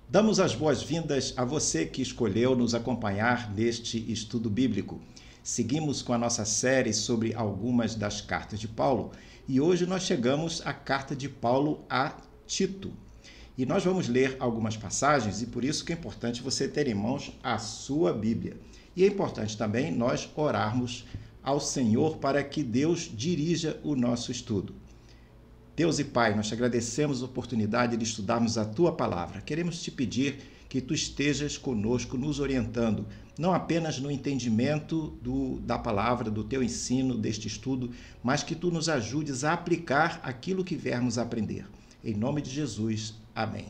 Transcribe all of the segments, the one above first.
Damos as boas-vindas a você que escolheu nos acompanhar neste estudo bíblico. Seguimos com a nossa série sobre algumas das cartas de Paulo e hoje nós chegamos à carta de Paulo a Tito. E nós vamos ler algumas passagens e por isso que é importante você ter em mãos a sua Bíblia. E é importante também nós orarmos ao Senhor para que Deus dirija o nosso estudo. Deus e Pai, nós te agradecemos a oportunidade de estudarmos a Tua Palavra. Queremos te pedir que Tu estejas conosco, nos orientando, não apenas no entendimento da Palavra, do Teu ensino, deste estudo, mas que Tu nos ajudes a aplicar aquilo que viermos aprender. Em nome de Jesus, amém.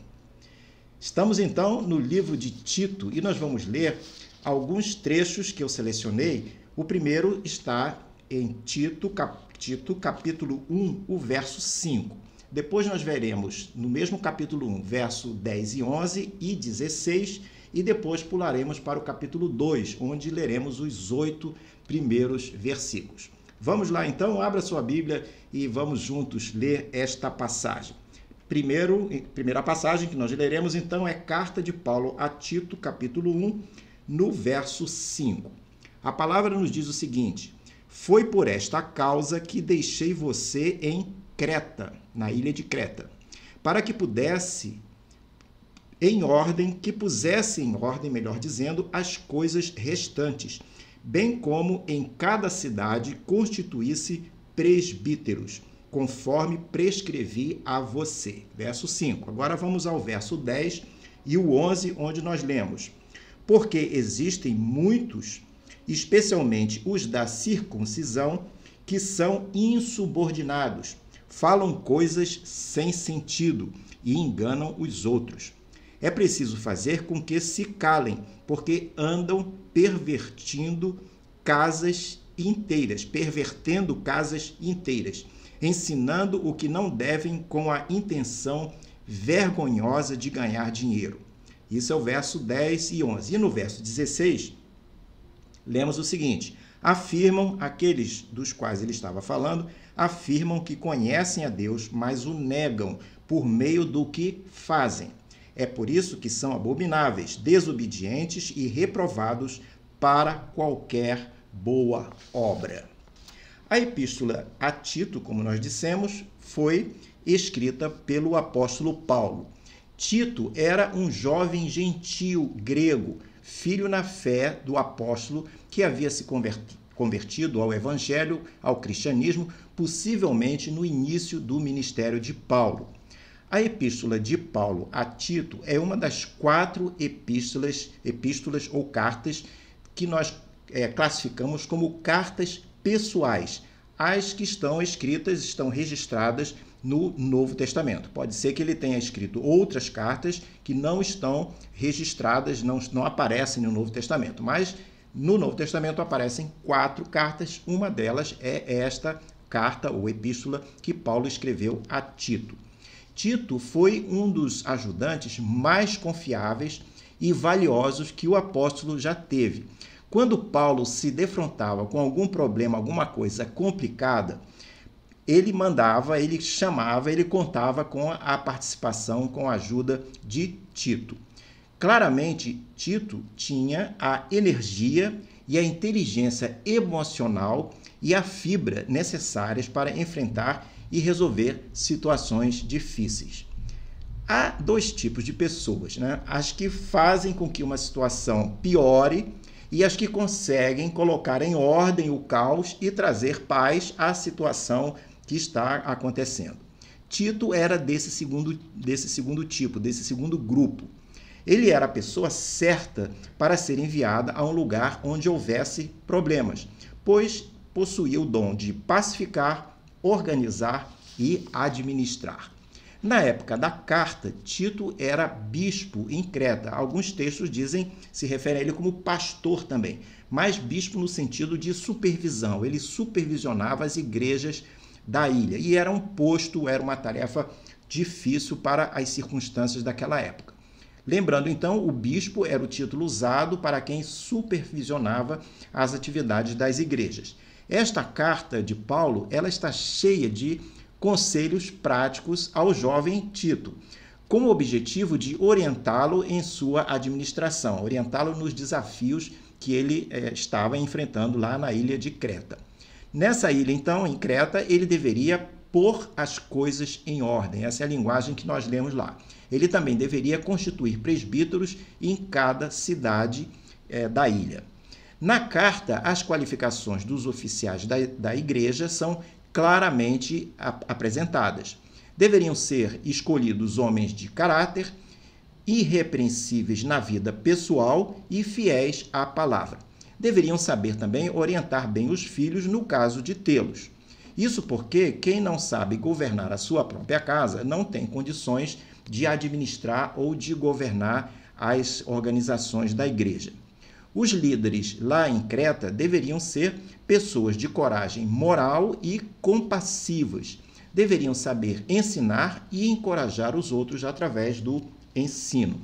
Estamos então no livro de Tito e nós vamos ler alguns trechos que eu selecionei. O primeiro está em Tito capítulo 1, o verso 5. Depois nós veremos no mesmo capítulo 1, verso 10 e 11 e 16, e depois pularemos para o capítulo 2, onde leremos os 8 primeiros versículos. Vamos lá então, abra sua Bíblia e vamos juntos ler esta passagem. Primeira passagem que nós leremos então é Carta de Paulo a Tito, capítulo 1, no verso 5. A palavra nos diz o seguinte: foi por esta causa que deixei você em Creta, na ilha de Creta, para que pusesse em ordem, melhor dizendo, as coisas restantes, bem como em cada cidade constituísse presbíteros, conforme prescrevi a você. Verso 5. Agora vamos ao verso 10 e o 11, onde nós lemos: porque existem muitos, especialmente os da circuncisão, que são insubordinados, falam coisas sem sentido e enganam os outros. É preciso fazer com que se calem, porque andam pervertendo casas inteiras, ensinando o que não devem com a intenção vergonhosa de ganhar dinheiro. Isso é o verso 10 e 11. E no verso 16, lemos o seguinte: afirmam, aqueles dos quais ele estava falando, afirmam que conhecem a Deus, mas o negam por meio do que fazem. É por isso que são abomináveis, desobedientes e reprovados para qualquer boa obra. A epístola a Tito, como nós dissemos, foi escrita pelo apóstolo Paulo. Tito era um jovem gentio grego, filho na fé do apóstolo, que havia se convertido ao evangelho, ao cristianismo, possivelmente no início do ministério de Paulo. A epístola de Paulo a Tito é uma das 4 epístolas ou cartas que nós classificamos como cartas pessoais. As que estão registradas no Novo Testamento. Pode ser que ele tenha escrito outras cartas que não estão registradas, não aparecem no Novo Testamento, mas no Novo Testamento aparecem 4 cartas, uma delas é esta carta ou epístola que Paulo escreveu a Tito. Tito foi um dos ajudantes mais confiáveis e valiosos que o apóstolo já teve. Quando Paulo se defrontava com algum problema, alguma coisa complicada, ele chamava, ele contava com a participação, com a ajuda de Tito. Claramente, Tito tinha a energia e a inteligência emocional e a fibra necessárias para enfrentar e resolver situações difíceis. Há 2 tipos de pessoas, né? As que fazem com que uma situação piore e as que conseguem colocar em ordem o caos e trazer paz à situação que está acontecendo. Tito era desse segundo tipo, desse segundo grupo. Ele era a pessoa certa para ser enviada a um lugar onde houvesse problemas, pois possuía o dom de pacificar, organizar e administrar. Na época da carta, Tito era bispo em Creta. Alguns textos se referem a ele como pastor também, mas bispo no sentido de supervisão. Ele supervisionava as igrejas da ilha e era uma tarefa difícil para as circunstâncias daquela época. Lembrando, então, o bispo era o título usado para quem supervisionava as atividades das igrejas. Esta carta de Paulo, ela está cheia de conselhos práticos ao jovem Tito. com o objetivo de orientá-lo em sua administração, orientá-lo nos desafios que ele estava enfrentando lá na ilha de Creta. Nessa ilha, então, em Creta, ele deveria pôr as coisas em ordem. Essa é a linguagem que nós lemos lá. Ele também deveria constituir presbíteros em cada cidade da ilha. Na carta, as qualificações dos oficiais da igreja são claramente apresentadas. Deveriam ser escolhidos homens de caráter, irrepreensíveis na vida pessoal e fiéis à palavra. Deveriam saber também orientar bem os filhos no caso de tê-los. Isso porque quem não sabe governar a sua própria casa não tem condições de administrar ou de governar as organizações da igreja. Os líderes lá em Creta deveriam ser pessoas de coragem moral e compassivas. Deveriam saber ensinar e encorajar os outros através do ensino.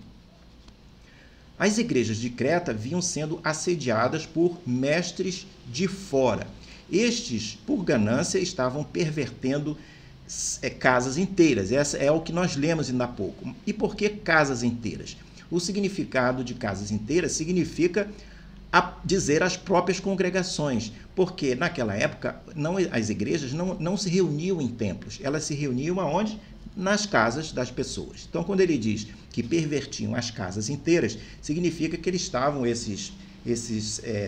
As igrejas de Creta vinham sendo assediadas por mestres de fora. Estes, por ganância, estavam pervertendo casas inteiras. Essa é o que nós lemos ainda há pouco. E por que casas inteiras? O significado de casas inteiras significa dizer as próprias congregações, porque naquela época as igrejas não se reuniam em templos, elas se reuniam aonde? Nas casas das pessoas. Então, quando ele diz que pervertiam as casas inteiras, significa que eles estavam, esses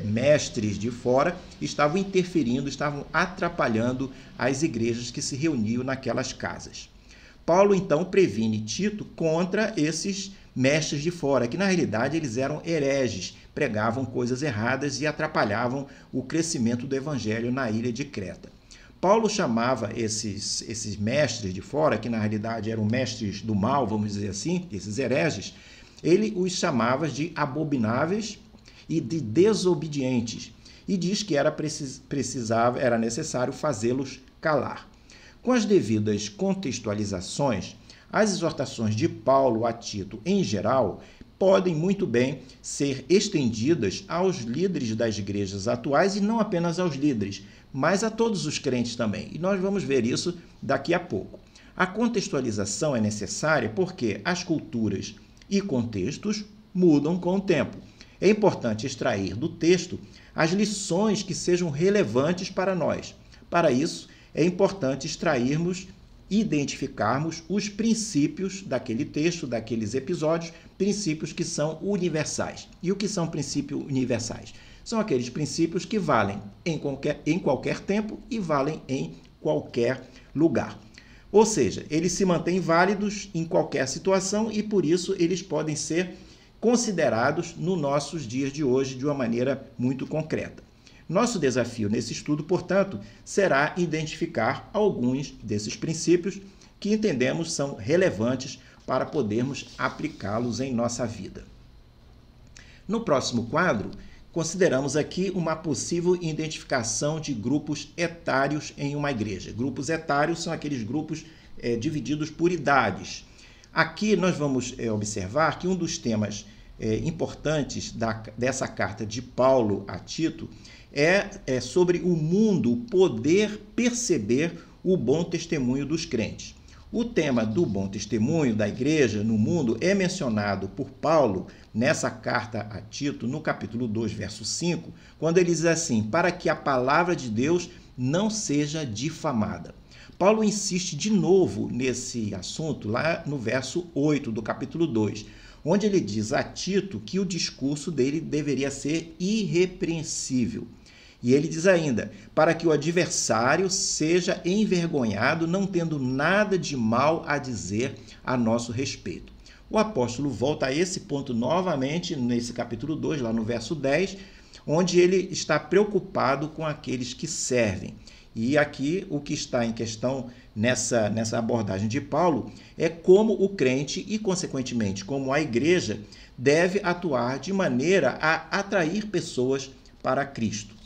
mestres de fora, estavam interferindo, estavam atrapalhando as igrejas que se reuniam naquelas casas. Paulo, então, previne Tito contra esses mestres de fora, que na realidade eles eram hereges, pregavam coisas erradas e atrapalhavam o crescimento do evangelho na ilha de Creta. Paulo chamava esses mestres de fora, que na realidade eram mestres do mal, vamos dizer assim, esses hereges, ele os chamava de abomináveis e de desobedientes, e diz que era necessário fazê-los calar. Com as devidas contextualizações, as exortações de Paulo a Tito, em geral, podem muito bem ser estendidas aos líderes das igrejas atuais e não apenas aos líderes, mas a todos os crentes também. E nós vamos ver isso daqui a pouco. A contextualização é necessária porque as culturas e contextos mudam com o tempo. É importante extrair do texto as lições que sejam relevantes para nós. Para isso, é importante identificarmos os princípios daquele texto, daqueles episódios, princípios que são universais. E o que são princípios universais? São aqueles princípios que valem em qualquer tempo e valem em qualquer lugar. Ou seja, eles se mantêm válidos em qualquer situação e, por isso, eles podem ser considerados nos nossos dias de hoje de uma maneira muito concreta. Nosso desafio nesse estudo, portanto, será identificar alguns desses princípios que entendemos são relevantes para podermos aplicá-los em nossa vida. No próximo quadro, consideramos aqui uma possível identificação de grupos etários em uma igreja. Grupos etários são aqueles grupos divididos por idades. Aqui nós vamos observar que um dos temas importantes dessa carta de Paulo a Tito é sobre o mundo poder perceber o bom testemunho dos crentes. O tema do bom testemunho da igreja no mundo é mencionado por Paulo nessa carta a Tito, no capítulo 2, verso 5, quando ele diz assim: para que a palavra de Deus não seja difamada. Paulo insiste de novo nesse assunto lá no verso 8 do capítulo 2, onde ele diz a Tito que o discurso dele deveria ser irrepreensível. E ele diz ainda, para que o adversário seja envergonhado, não tendo nada de mal a dizer a nosso respeito. O apóstolo volta a esse ponto novamente nesse capítulo 2, lá no verso 10, onde ele está preocupado com aqueles que servem. E aqui o que está em questão nessa abordagem de Paulo é como o crente e, consequentemente, como a igreja deve atuar de maneira a atrair pessoas para Cristo.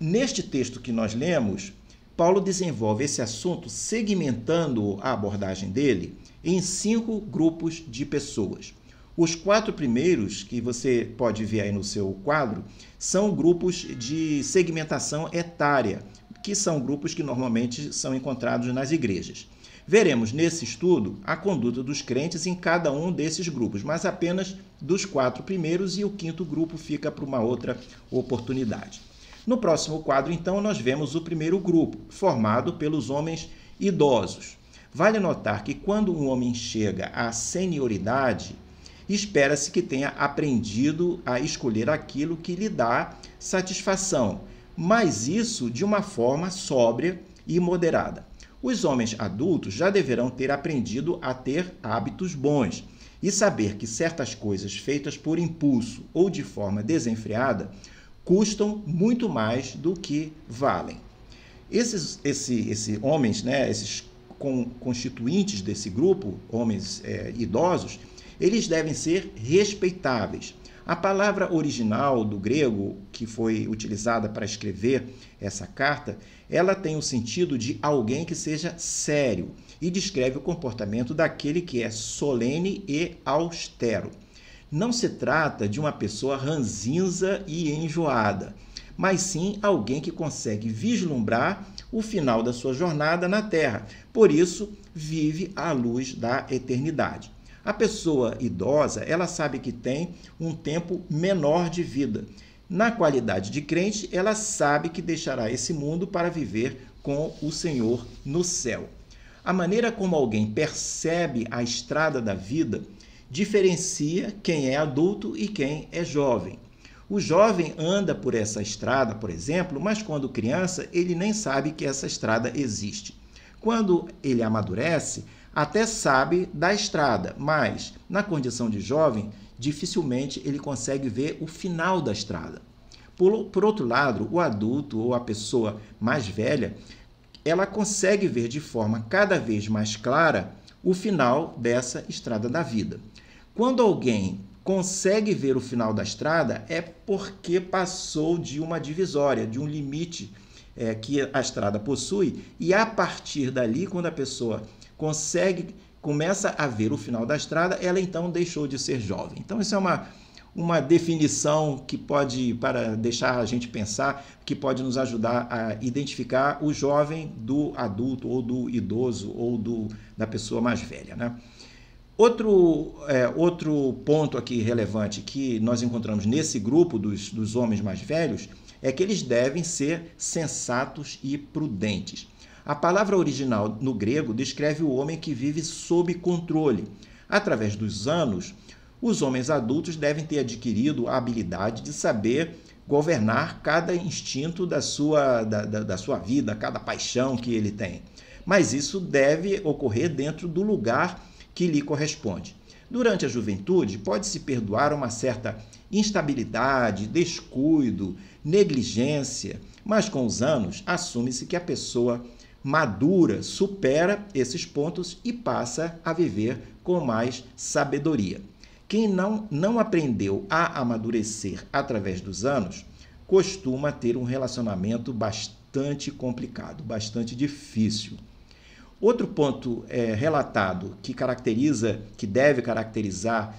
Neste texto que nós lemos, Paulo desenvolve esse assunto segmentando a abordagem dele em 5 grupos de pessoas. Os 4 primeiros, que você pode ver aí no seu quadro, são grupos de segmentação etária, que são grupos que normalmente são encontrados nas igrejas. Veremos nesse estudo a conduta dos crentes em cada um desses grupos, mas apenas dos 4 primeiros, e o 5º grupo fica para uma outra oportunidade. No próximo quadro, então, nós vemos o primeiro grupo, formado pelos homens idosos. Vale notar que quando um homem chega à senioridade, espera-se que tenha aprendido a escolher aquilo que lhe dá satisfação, mas isso de uma forma sóbria e moderada. Os homens adultos já deverão ter aprendido a ter hábitos bons e saber que certas coisas feitas por impulso ou de forma desenfreada custam muito mais do que valem. Esses homens, né, esses constituintes desse grupo, homens idosos, eles devem ser respeitáveis. A palavra original do grego, que foi utilizada para escrever essa carta, ela tem o sentido de alguém que seja sério e descreve o comportamento daquele que é solene e austero. Não se trata de uma pessoa ranzinza e enjoada, mas sim alguém que consegue vislumbrar o final da sua jornada na Terra. Por isso, vive à luz da eternidade. A pessoa idosa, ela sabe que tem um tempo menor de vida. Na qualidade de crente, ela sabe que deixará esse mundo para viver com o Senhor no céu. A maneira como alguém percebe a estrada da vida diferencia quem é adulto e quem é jovem. O jovem anda por essa estrada, por exemplo, mas quando criança, ele nem sabe que essa estrada existe. Quando ele amadurece, até sabe da estrada, mas na condição de jovem, dificilmente ele consegue ver o final da estrada. Por outro lado, o adulto ou a pessoa mais velha, ela consegue ver de forma cada vez mais clara o final dessa estrada da vida. Quando alguém consegue ver o final da estrada, é porque passou de uma divisória, de um limite que a estrada possui, e a partir dali, quando a pessoa começa a ver o final da estrada, ela então deixou de ser jovem. Então, isso é uma definição que pode, para deixar a gente pensar, que pode nos ajudar a identificar o jovem do adulto, ou do idoso, ou da pessoa mais velha, né? Outro ponto aqui relevante que nós encontramos nesse grupo dos homens mais velhos é que eles devem ser sensatos e prudentes. A palavra original no grego descreve o homem que vive sob controle. Através dos anos, os homens adultos devem ter adquirido a habilidade de saber governar cada instinto da sua vida, cada paixão que ele tem. Mas isso deve ocorrer dentro do lugar que lhe corresponde. Durante a juventude, pode-se perdoar uma certa instabilidade, descuido, negligência, mas com os anos, assume-se que a pessoa madura supera esses pontos e passa a viver com mais sabedoria. Quem não aprendeu a amadurecer através dos anos costuma ter um relacionamento bastante complicado, bastante difícil. Outro ponto relatado que deve caracterizar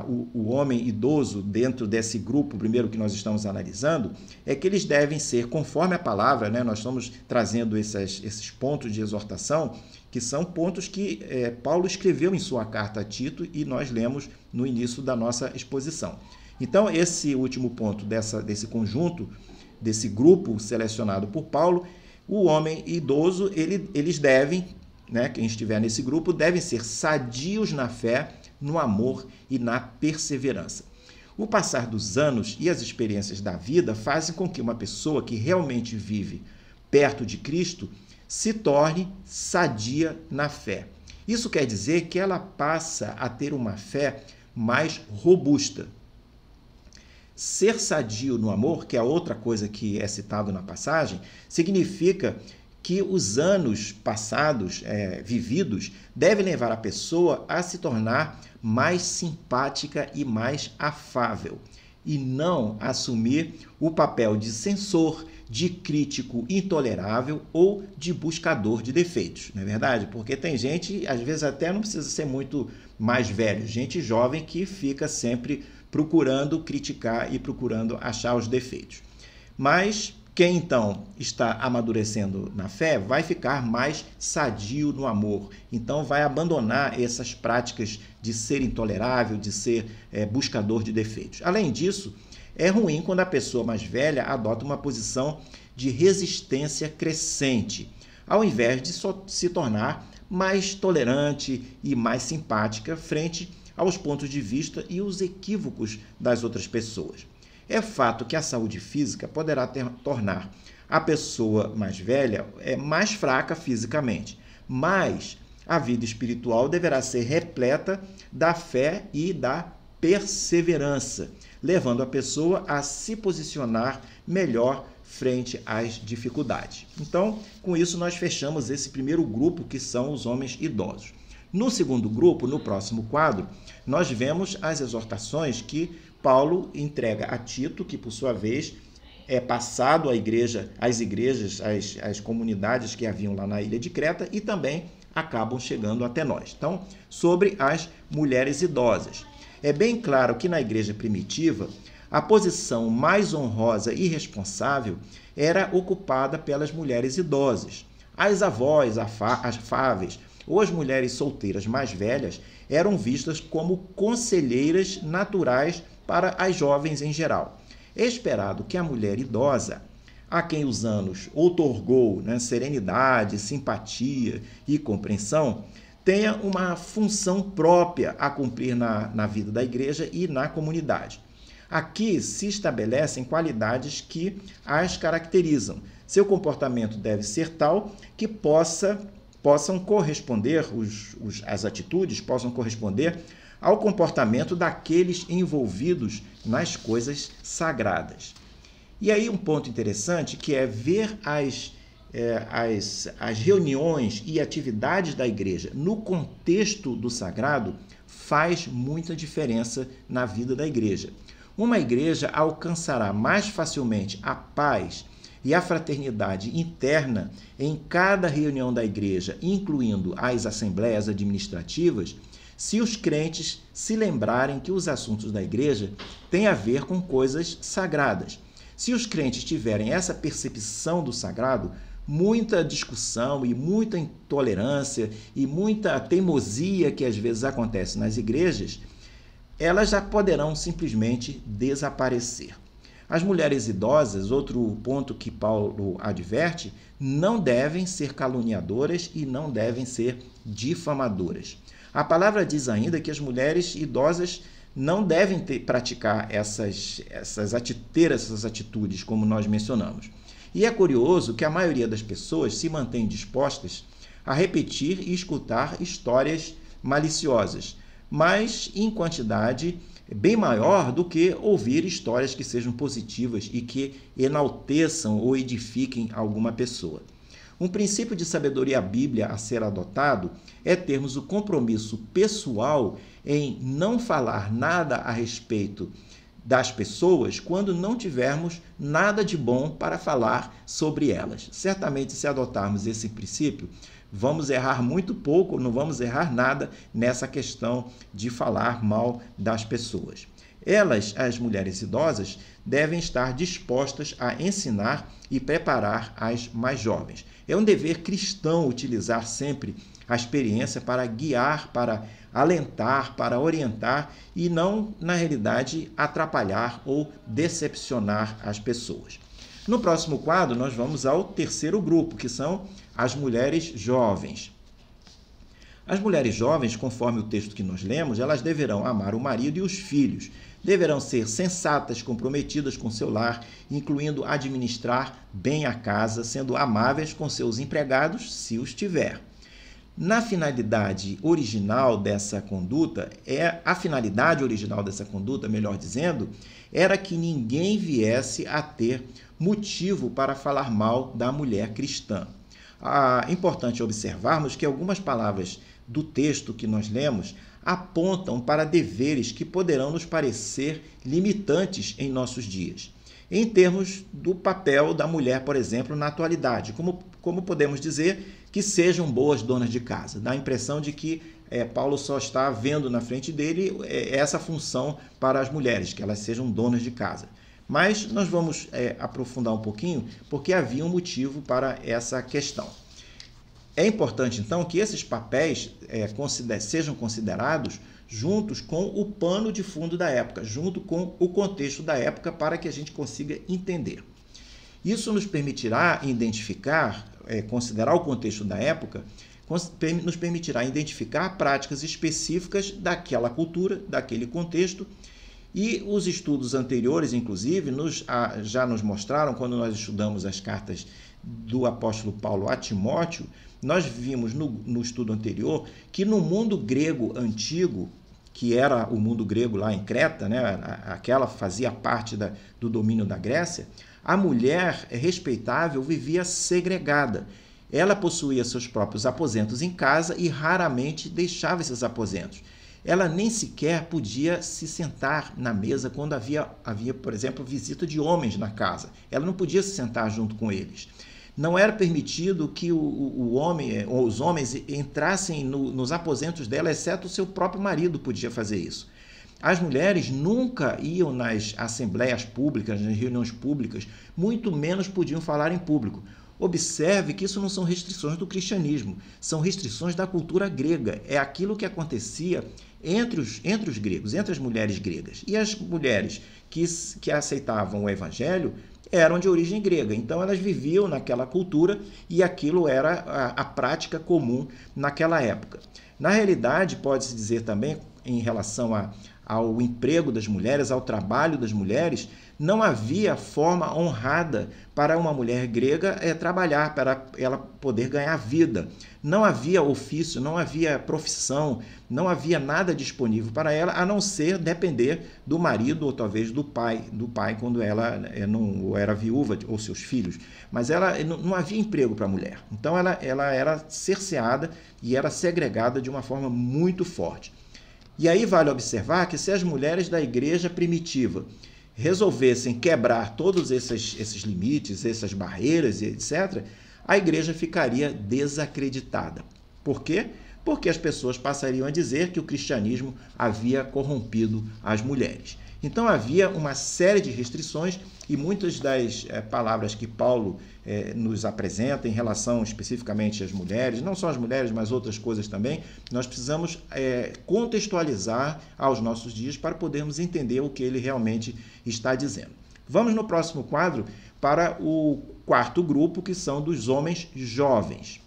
o homem idoso dentro desse grupo primeiro que nós estamos analisando, é que eles devem ser, conforme a palavra, né? Nós estamos trazendo esses pontos de exortação, que são pontos que Paulo escreveu em sua carta a Tito e nós lemos no início da nossa exposição. Então, esse último ponto desse conjunto, desse grupo selecionado por Paulo, o homem idoso, eles devem, né, quem estiver nesse grupo, devem ser sadios na fé, no amor e na perseverança. O passar dos anos e as experiências da vida fazem com que uma pessoa que realmente vive perto de Cristo se torne sadia na fé. Isso quer dizer que ela passa a ter uma fé mais robusta. Ser sadio no amor, que é outra coisa que é citado na passagem, significa que os anos passados, vividos, devem levar a pessoa a se tornar mais simpática e mais afável, e não assumir o papel de censor, de crítico intolerável ou de buscador de defeitos, não é verdade? Porque tem gente, às vezes até não precisa ser muito mais velho, gente jovem que fica sempre procurando criticar e procurando achar os defeitos. Mas Quem então está amadurecendo na fé vai ficar mais sadio no amor. Então vai abandonar essas práticas de ser intolerável, de ser buscador de defeitos. Além disso, é ruim quando a pessoa mais velha adota uma posição de resistência crescente, ao invés de se tornar mais tolerante e mais simpática frente aos pontos de vista e os equívocos das outras pessoas. É fato que a saúde física poderá tornar a pessoa mais velha mais fraca fisicamente, mas a vida espiritual deverá ser repleta da fé e da perseverança, levando a pessoa a se posicionar melhor frente às dificuldades. Então, com isso, nós fechamos esse primeiro grupo, que são os homens idosos. No segundo grupo, no próximo quadro, nós vemos as exortações que Paulo entrega a Tito, que por sua vez é passado às igrejas, às comunidades que haviam lá na ilha de Creta e também acabam chegando até nós. Então, sobre as mulheres idosas. É bem claro que na igreja primitiva, a posição mais honrosa e responsável era ocupada pelas mulheres idosas. As avós afáveis ou as mulheres solteiras mais velhas eram vistas como conselheiras naturais para as jovens em geral. É esperado que a mulher idosa, a quem os anos outorgou serenidade, simpatia e compreensão, tenha uma função própria a cumprir na vida da igreja e na comunidade. Aqui se estabelecem qualidades que as caracterizam. Seu comportamento deve ser tal que possam corresponder, as atitudes possam corresponder ao comportamento daqueles envolvidos nas coisas sagradas. E aí um ponto interessante que é ver as reuniões e atividades da igreja no contexto do sagrado faz muita diferença na vida da igreja. Uma igreja alcançará mais facilmente a paz e a fraternidade interna em cada reunião da igreja, incluindo as assembleias administrativas, se os crentes se lembrarem que os assuntos da igreja têm a ver com coisas sagradas. Se os crentes tiverem essa percepção do sagrado, muita discussão e muita intolerância e muita teimosia que às vezes acontece nas igrejas, elas já poderão simplesmente desaparecer. As mulheres idosas, outro ponto que Paulo adverte, não devem ser caluniadoras e não devem ser difamadoras. A palavra diz ainda que as mulheres idosas não devem praticar essas atitudes, como nós mencionamos. E é curioso que a maioria das pessoas se mantém dispostas a repetir e escutar histórias maliciosas, mas em quantidade bem maior do que ouvir histórias que sejam positivas e que enalteçam ou edifiquem alguma pessoa. Um princípio de sabedoria bíblia a ser adotado é termos o compromisso pessoal em não falar nada a respeito das pessoas quando não tivermos nada de bom para falar sobre elas. Certamente, se adotarmos esse princípio, vamos errar muito pouco, não vamos errar nada nessa questão de falar mal das pessoas. Elas, as mulheres idosas, devem estar dispostas a ensinar e preparar as mais jovens. É um dever cristão utilizar sempre a experiência para guiar, para alentar, para orientar e não, na realidade, atrapalhar ou decepcionar as pessoas. No próximo quadro, nós vamos ao terceiro grupo, que são as mulheres jovens. As mulheres jovens, conforme o texto que nós lemos, elas deverão amar o marido e os filhos, deverão ser sensatas, comprometidas com seu lar, incluindo administrar bem a casa, sendo amáveis com seus empregados, se os tiver. A finalidade original dessa conduta, melhor dizendo, era que ninguém viesse a ter motivo para falar mal da mulher cristã. É importante observarmos que algumas palavras do texto que nós lemos apontam para deveres que poderão nos parecer limitantes em nossos dias. Em termos do papel da mulher, por exemplo, na atualidade, como podemos dizer que sejam boas donas de casa. Dá a impressão de que Paulo só está vendo na frente dele essa função para as mulheres, que elas sejam donas de casa. Mas nós vamos aprofundar um pouquinho, porque havia um motivo para essa questão. É importante, então, que esses papéis sejam considerados juntos com o pano de fundo da época, junto com o contexto da época, para que a gente consiga entender. Isso nos permitirá identificar, considerar o contexto da época, nos permitirá identificar práticas específicas daquela cultura, daquele contexto, e os estudos anteriores, inclusive, já nos mostraram, quando nós estudamos as cartas do apóstolo Paulo a Timóteo, nós vimos no estudo anterior que no mundo grego antigo, que era o mundo grego lá em Creta, né, aquela fazia parte do domínio da Grécia, a mulher respeitável vivia segregada. Ela possuía seus próprios aposentos em casa e raramente deixava esses aposentos. Ela nem sequer podia se sentar na mesa quando havia, por exemplo, visita de homens na casa. Ela não podia se sentar junto com eles. Não era permitido que o homem ou os homens entrassem nos aposentos dela, exceto o seu próprio marido podia fazer isso. As mulheres nunca iam nas assembleias públicas, nas reuniões públicas, muito menos podiam falar em público. Observe que isso não são restrições do cristianismo, são restrições da cultura grega. É aquilo que acontecia entre os gregos, entre as mulheres gregas. E as mulheres que aceitavam o evangelho eram de origem grega, então elas viviam naquela cultura e aquilo era a prática comum naquela época. Na realidade, pode-se dizer também, em relação ao emprego das mulheres, ao trabalho das mulheres, não havia forma honrada para uma mulher grega trabalhar, para ela poder ganhar vida. Não havia ofício, não havia profissão, não havia nada disponível para ela, a não ser depender do marido ou talvez do pai quando ela não era viúva ou seus filhos. Mas não havia emprego para a mulher. Então ela era cerceada e era segregada de uma forma muito forte. E aí vale observar que se as mulheres da igreja primitiva resolvessem quebrar todos esses limites, essas barreiras, etc., a igreja ficaria desacreditada. Por quê? Porque as pessoas passariam a dizer que o cristianismo havia corrompido as mulheres. Então havia uma série de restrições e muitas das palavras que Paulo nos apresenta em relação especificamente às mulheres, não só as mulheres, mas outras coisas também, nós precisamos contextualizar aos nossos dias para podermos entender o que ele realmente está dizendo. Vamos no próximo quadro para o quarto grupo, que são dos homens jovens.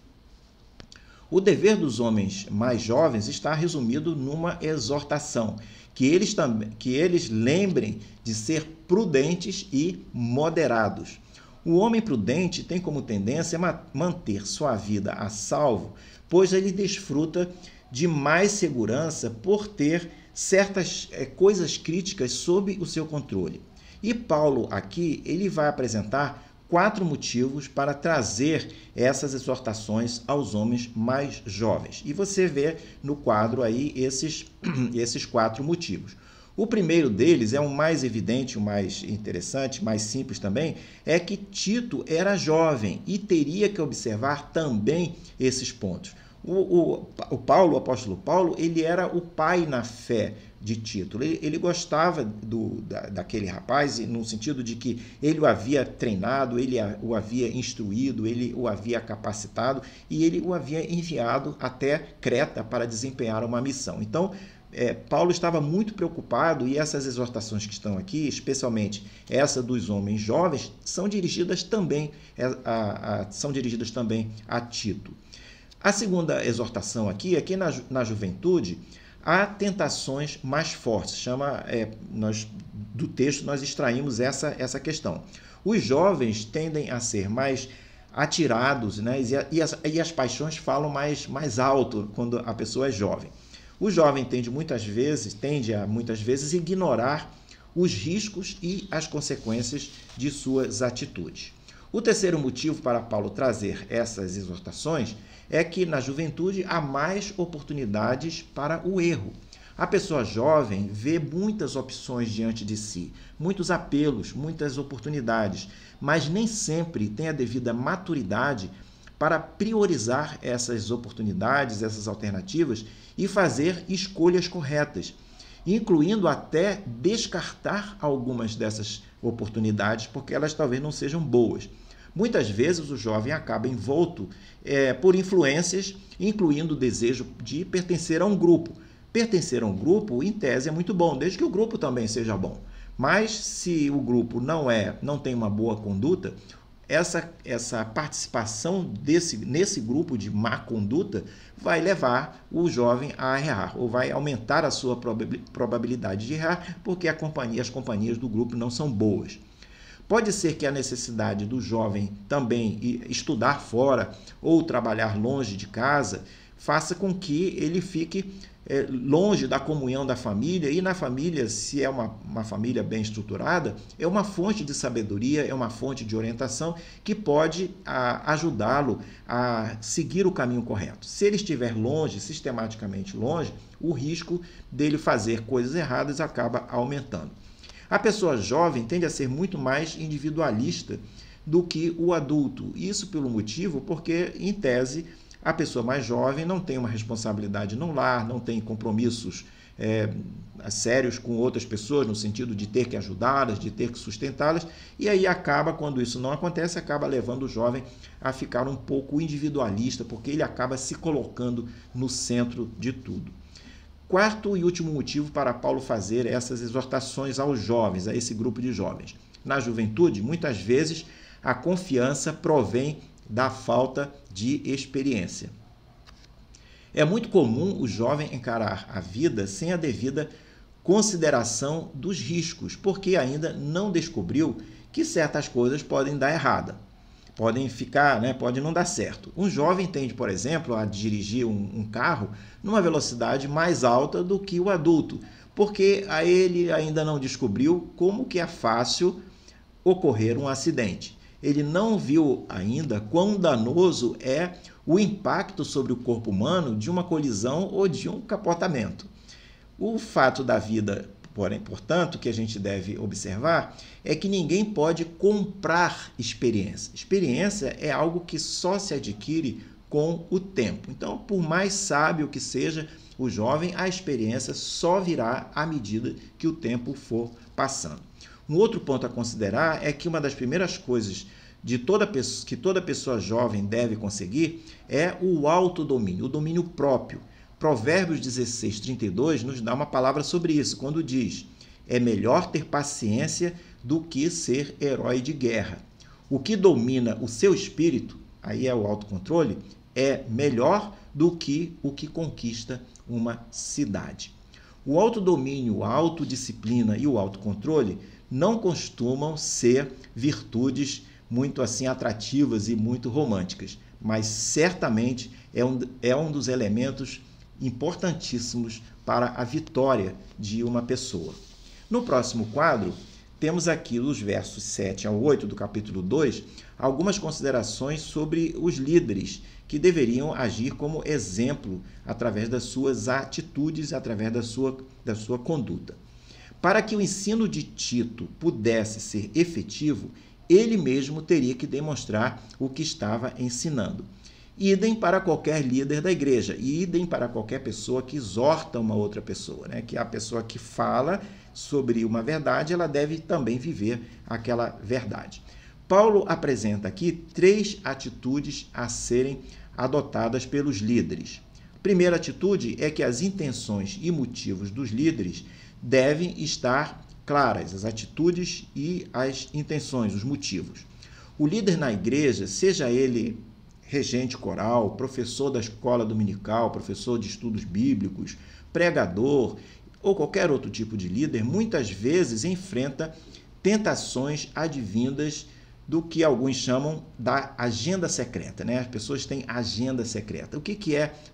O dever dos homens mais jovens está resumido numa exortação, que eles lembrem de ser prudentes e moderados. O homem prudente tem como tendência manter sua vida a salvo, pois ele desfruta de mais segurança por ter certas coisas críticas sob o seu controle. E Paulo aqui ele vai apresentar 4 motivos para trazer essas exortações aos homens mais jovens. E você vê no quadro aí esses 4 motivos. O primeiro deles é o mais evidente, o mais interessante, mais simples também, é que Tito era jovem e teria que observar também esses pontos. O apóstolo Paulo, ele era o pai na fé de Tito. Ele gostava daquele rapaz, no sentido de que ele o havia treinado, ele o havia instruído, ele o havia capacitado e ele o havia enviado até Creta para desempenhar uma missão. Então, Paulo estava muito preocupado e essas exortações que estão aqui, especialmente essa dos homens jovens, são dirigidas também a Tito. A segunda exortação aqui é que na juventude há tentações mais fortes. Do texto nós extraímos essa questão. Os jovens tendem a ser mais atirados, né? e as paixões falam mais alto quando a pessoa é jovem. O jovem tende a muitas vezes ignorar os riscos e as consequências de suas atitudes. O terceiro motivo para Paulo trazer essas exortações é que na juventude há mais oportunidades para o erro. A pessoa jovem vê muitas opções diante de si, muitos apelos, muitas oportunidades, mas nem sempre tem a devida maturidade para priorizar essas oportunidades, essas alternativas e fazer escolhas corretas. incluindo até descartar algumas dessas oportunidades, porque elas talvez não sejam boas. Muitas vezes o jovem acaba envolto por influências, incluindo o desejo de pertencer a um grupo. Pertencer a um grupo, em tese, é muito bom, desde que o grupo também seja bom. Mas se o grupo não tem uma boa conduta, essa participação nesse grupo de má conduta vai levar o jovem a errar, ou vai aumentar a sua probabilidade de errar, porque as companhias do grupo não são boas. Pode ser que a necessidade do jovem também estudar fora ou trabalhar longe de casa faça com que ele fique longe da comunhão da família, e na família, se é uma família bem estruturada, é uma fonte de sabedoria, é uma fonte de orientação que pode ajudá-lo a seguir o caminho correto. Se ele estiver longe, sistematicamente longe, o risco dele fazer coisas erradas acaba aumentando. A pessoa jovem tende a ser muito mais individualista do que o adulto. Isso pelo motivo porque, em tese, a pessoa mais jovem não tem uma responsabilidade no lar, não tem compromissos sérios com outras pessoas, no sentido de ter que ajudá-las, de ter que sustentá-las, e aí acaba, quando isso não acontece, acaba levando o jovem a ficar um pouco individualista, porque ele acaba se colocando no centro de tudo. Quarto e último motivo para Paulo fazer essas exortações aos jovens, a esse grupo de jovens. Na juventude, muitas vezes, a confiança provém da falta de experiência. É muito comum o jovem encarar a vida sem a devida consideração dos riscos, porque ainda não descobriu que certas coisas podem dar errada, pode não dar certo. Um jovem tende, por exemplo, a dirigir um carro numa velocidade mais alta do que o adulto, porque ele ainda não descobriu como que é fácil ocorrer um acidente. Ele não viu ainda quão danoso é o impacto sobre o corpo humano de uma colisão ou de um capotamento. O fato da vida, portanto, que a gente deve observar, é que ninguém pode comprar experiência. Experiência é algo que só se adquire com o tempo. Então, por mais sábio que seja o jovem, a experiência só virá à medida que o tempo for passando. Um outro ponto a considerar é que uma das primeiras coisas que toda pessoa jovem deve conseguir é o autodomínio, o domínio próprio. Provérbios 16:32 nos dá uma palavra sobre isso, quando diz: é melhor ter paciência do que ser herói de guerra. O que domina o seu espírito, aí é o autocontrole, é melhor do que o que conquista uma cidade. O autodomínio, a autodisciplina e o autocontrole não costumam ser virtudes muito assim atrativas e muito românticas, mas certamente é um dos elementos importantíssimos para a vitória de uma pessoa. No próximo quadro, temos aqui os versos 7 ao 8 do capítulo 2, algumas considerações sobre os líderes que deveriam agir como exemplo através das suas atitudes, através da sua conduta. Para que o ensino de Tito pudesse ser efetivo, ele mesmo teria que demonstrar o que estava ensinando. Idem para qualquer líder da igreja, e idem para qualquer pessoa que exorta uma outra pessoa, né? Que a pessoa que fala sobre uma verdade, ela deve também viver aquela verdade. Paulo apresenta aqui 3 atitudes a serem adotadas pelos líderes. A primeira atitude é que as intenções e motivos dos líderes devem estar claras, as atitudes e as intenções, os motivos. O líder na igreja, seja ele regente coral, professor da escola dominical, professor de estudos bíblicos, pregador ou qualquer outro tipo de líder, muitas vezes enfrenta tentações advindas do que alguns chamam da agenda secreta, né? As pessoas têm agenda secreta.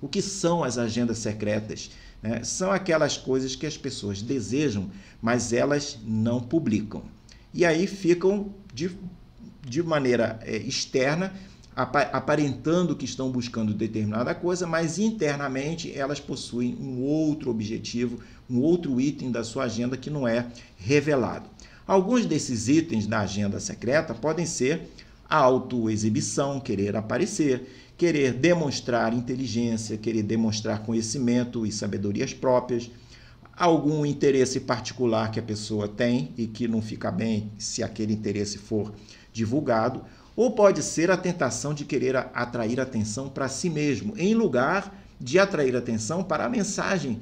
O que são as agendas secretas? Né? São aquelas coisas que as pessoas desejam, mas elas não publicam. E aí ficam de maneira externa, aparentando que estão buscando determinada coisa, mas internamente elas possuem um outro objetivo, um outro item da sua agenda que não é revelado. Alguns desses itens da agenda secreta podem ser a autoexibição, querer aparecer, querer demonstrar inteligência, querer demonstrar conhecimento e sabedorias próprias, algum interesse particular que a pessoa tem e que não fica bem se aquele interesse for divulgado, ou pode ser a tentação de querer atrair atenção para si mesmo, em lugar de atrair atenção para a mensagem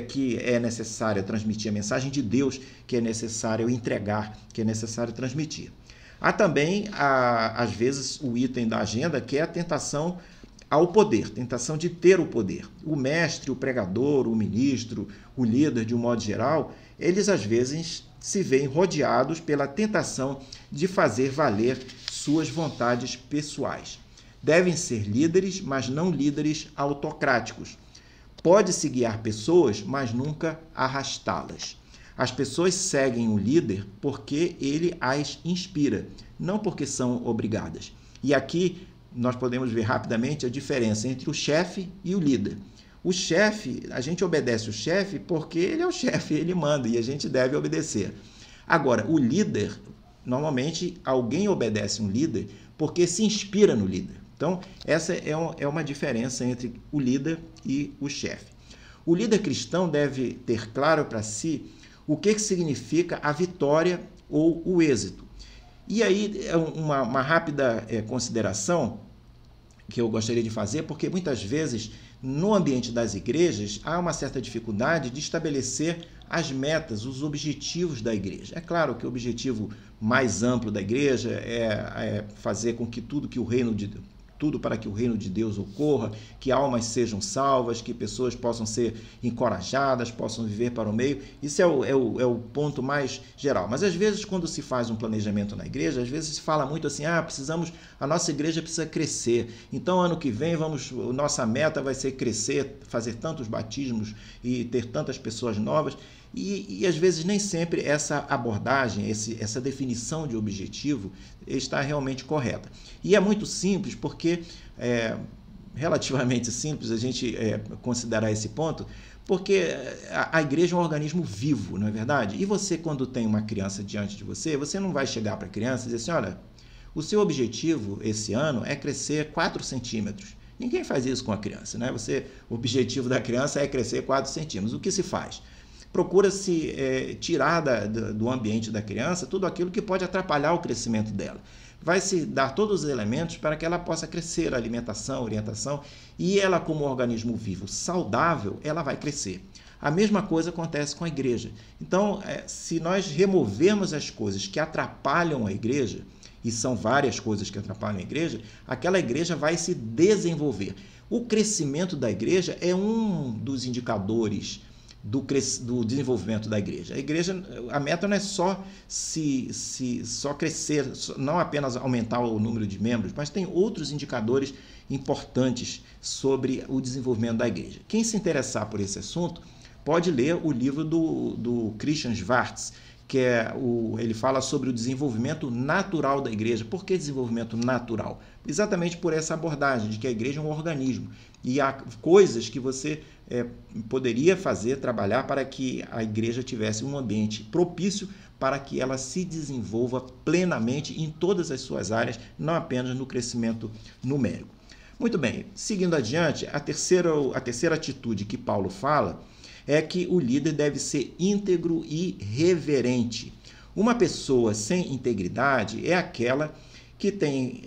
que é necessária transmitir, a mensagem de Deus que é necessário entregar, que é necessário transmitir. Há também, às vezes, o item da agenda que é a tentação ao poder, tentação de ter o poder. O mestre, o pregador, o ministro, o líder, de um modo geral, eles às vezes se veem rodeados pela tentação de fazer valer suas vontades pessoais. Devem ser líderes, mas não líderes autocráticos. Pode-se guiar pessoas, mas nunca arrastá-las. As pessoas seguem o líder porque ele as inspira, não porque são obrigadas. E aqui nós podemos ver rapidamente a diferença entre o chefe e o líder. O chefe, a gente obedece o chefe porque ele é o chefe, ele manda e a gente deve obedecer. Agora, o líder, normalmente alguém obedece um líder porque se inspira no líder. Então, essa é uma diferença entre o líder e o chefe. O líder cristão deve ter claro para si o que significa a vitória ou o êxito. E aí, uma rápida consideração que eu gostaria de fazer, porque muitas vezes no ambiente das igrejas há uma certa dificuldade de estabelecer as metas, os objetivos da igreja. É claro que o objetivo mais amplo da igreja é fazer com que tudo para que o reino de Deus ocorra, que almas sejam salvas, que pessoas possam ser encorajadas, possam viver para o meio. Isso é o ponto mais geral. Mas às vezes, quando se faz um planejamento na igreja, às vezes se fala muito assim, a nossa igreja precisa crescer. Então, ano que vem, nossa meta vai ser crescer, fazer tantos batismos e ter tantas pessoas novas. E às vezes nem sempre essa abordagem, essa definição de objetivo está realmente correta. E é muito simples porque, relativamente simples a gente considerar esse ponto, porque a igreja é um organismo vivo, não é verdade? E você, quando tem uma criança diante de você, você não vai chegar para a criança e dizer assim, olha, o seu objetivo esse ano é crescer 4 centímetros. Ninguém faz isso com a criança, né? O objetivo da criança é crescer 4 centímetros. O que se faz? Procura-se tirar do ambiente da criança tudo aquilo que pode atrapalhar o crescimento dela. Vai-se dar todos os elementos para que ela possa crescer, alimentação, orientação, e ela, como organismo vivo saudável, ela vai crescer. A mesma coisa acontece com a igreja. Então, se nós removermos as coisas que atrapalham a igreja, e são várias coisas que atrapalham a igreja, aquela igreja vai se desenvolver. O crescimento da igreja é um dos indicadores do desenvolvimento da igreja. A meta não é só crescer, não apenas aumentar o número de membros, mas tem outros indicadores importantes sobre o desenvolvimento da igreja. Quem se interessar por esse assunto pode ler o livro do Christian Schwartz, que ele fala sobre o desenvolvimento natural da igreja. Por que desenvolvimento natural? Exatamente por essa abordagem de que a igreja é um organismo e há coisas que você poderia fazer, trabalhar para que a igreja tivesse um ambiente propício para que ela se desenvolva plenamente em todas as suas áreas, não apenas no crescimento numérico. Muito bem, seguindo adiante, a terceira atitude que Paulo fala é que o líder deve ser íntegro e reverente. Uma pessoa sem integridade é aquela que tem...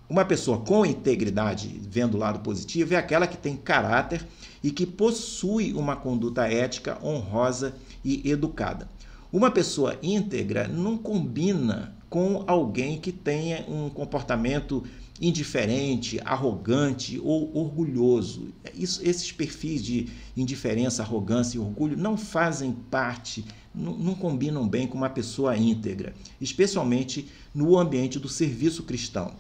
Uma pessoa com integridade, vendo o lado positivo, é aquela que tem caráter e que possui uma conduta ética, honrosa e educada. Uma pessoa íntegra não combina com alguém que tenha um comportamento indiferente, arrogante ou orgulhoso. Esses perfis de indiferença, arrogância e orgulho não fazem parte, não combinam bem com uma pessoa íntegra, especialmente no ambiente do serviço cristão.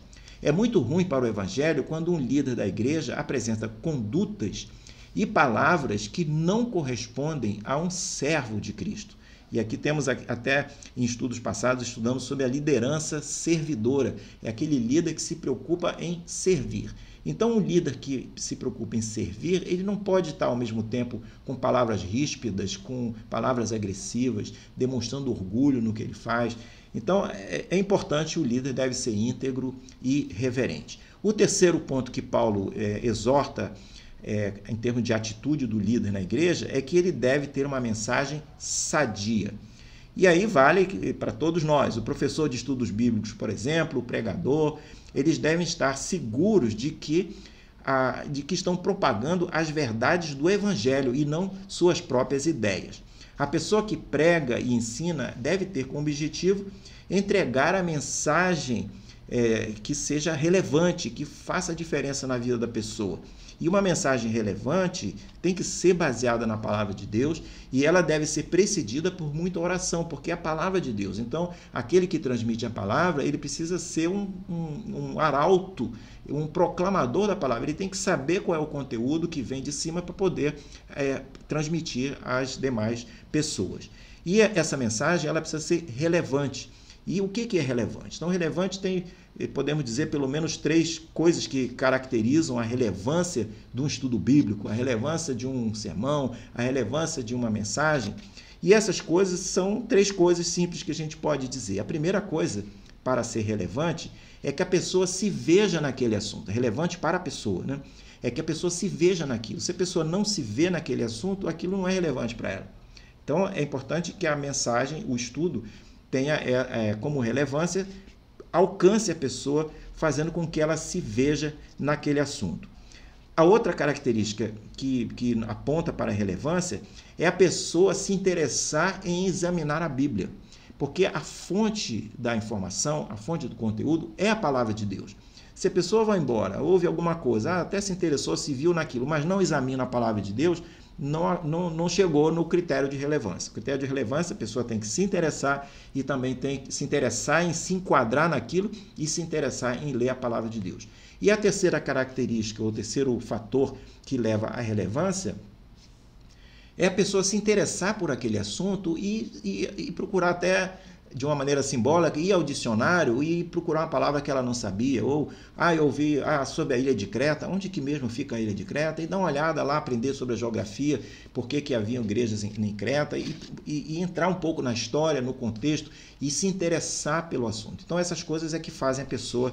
É muito ruim para o evangelho quando um líder da igreja apresenta condutas e palavras que não correspondem a um servo de Cristo. E aqui temos, até em estudos passados, estudamos sobre a liderança servidora. É aquele líder que se preocupa em servir. Então, um líder que se preocupa em servir, ele não pode estar ao mesmo tempo com palavras ríspidas, com palavras agressivas, demonstrando orgulho no que ele faz. Então, é importante, o líder deve ser íntegro e reverente. O terceiro ponto que Paulo exorta em termos de atitude do líder na igreja, é que ele deve ter uma mensagem sadia. E aí vale para todos nós, o professor de estudos bíblicos, por exemplo, o pregador, eles devem estar seguros de que estão propagando as verdades do evangelho e não suas próprias ideias. A pessoa que prega e ensina deve ter como objetivo entregar a mensagem que seja relevante, que faça diferença na vida da pessoa. E uma mensagem relevante tem que ser baseada na palavra de Deus e ela deve ser precedida por muita oração, porque é a palavra de Deus. Então, aquele que transmite a palavra, ele precisa ser um arauto, um proclamador da palavra. Ele tem que saber qual é o conteúdo que vem de cima para poder transmitir às demais pessoas. E essa mensagem ela precisa ser relevante. E o que é relevante? Então, relevante podemos dizer, pelo menos 3 coisas que caracterizam a relevância de um estudo bíblico, a relevância de um sermão, a relevância de uma mensagem. E essas coisas são 3 coisas simples que a gente pode dizer. A primeira coisa, para ser relevante, é que a pessoa se veja naquele assunto. É relevante para a pessoa, né? É que a pessoa se veja naquilo. Se a pessoa não se vê naquele assunto, aquilo não é relevante para ela. Então, é importante que a mensagem, o estudo, tenha como relevância, alcance a pessoa, fazendo com que ela se veja naquele assunto. A outra característica que aponta para a relevância é a pessoa se interessar em examinar a Bíblia, porque a fonte da informação, a fonte do conteúdo é a palavra de Deus. Se a pessoa vai embora, ouve alguma coisa, até se interessou, se viu naquilo, mas não examina a palavra de Deus, não chegou no critério de relevância. O critério de relevância, a pessoa tem que se interessar e também tem que se interessar em se enquadrar naquilo e se interessar em ler a palavra de Deus. E a terceira característica, ou terceiro fator que leva à relevância, é a pessoa se interessar por aquele assunto e procurar até, de uma maneira simbólica, ir ao dicionário e procurar uma palavra que ela não sabia, ou eu ouvi sobre a ilha de Creta, onde que mesmo fica a ilha de Creta, e dar uma olhada lá, aprender sobre a geografia, por que havia igrejas em Creta, e entrar um pouco na história, no contexto, e se interessar pelo assunto. Então essas coisas é que fazem a pessoa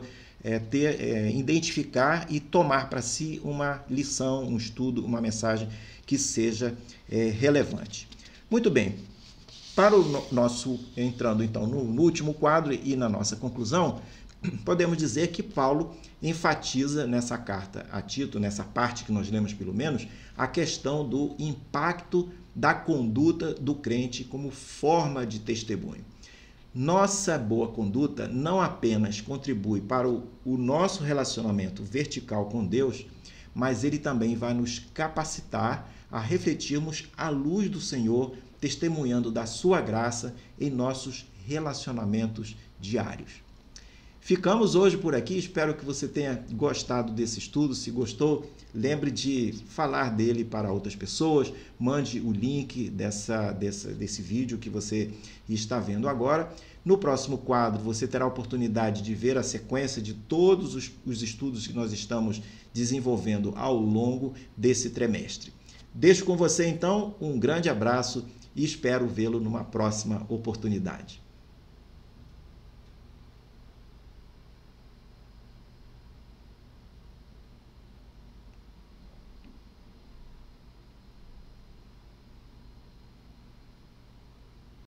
identificar e tomar para si uma lição, um estudo, uma mensagem que seja relevante. Muito bem. Para o nosso, entrando então no último quadro e na nossa conclusão, podemos dizer que Paulo enfatiza nessa carta a Tito, nessa parte que nós lemos pelo menos, a questão do impacto da conduta do crente como forma de testemunho. Nossa boa conduta não apenas contribui para o nosso relacionamento vertical com Deus, mas ele também vai nos capacitar a refletirmos à luz do Senhor, testemunhando da sua graça em nossos relacionamentos diários. Ficamos hoje por aqui, espero que você tenha gostado desse estudo. Se gostou, lembre de falar dele para outras pessoas, mande o link desse vídeo que você está vendo agora. No próximo quadro, você terá a oportunidade de ver a sequência de todos os estudos que nós estamos desenvolvendo ao longo desse trimestre. Deixo com você, então, um grande abraço e espero vê-lo numa próxima oportunidade.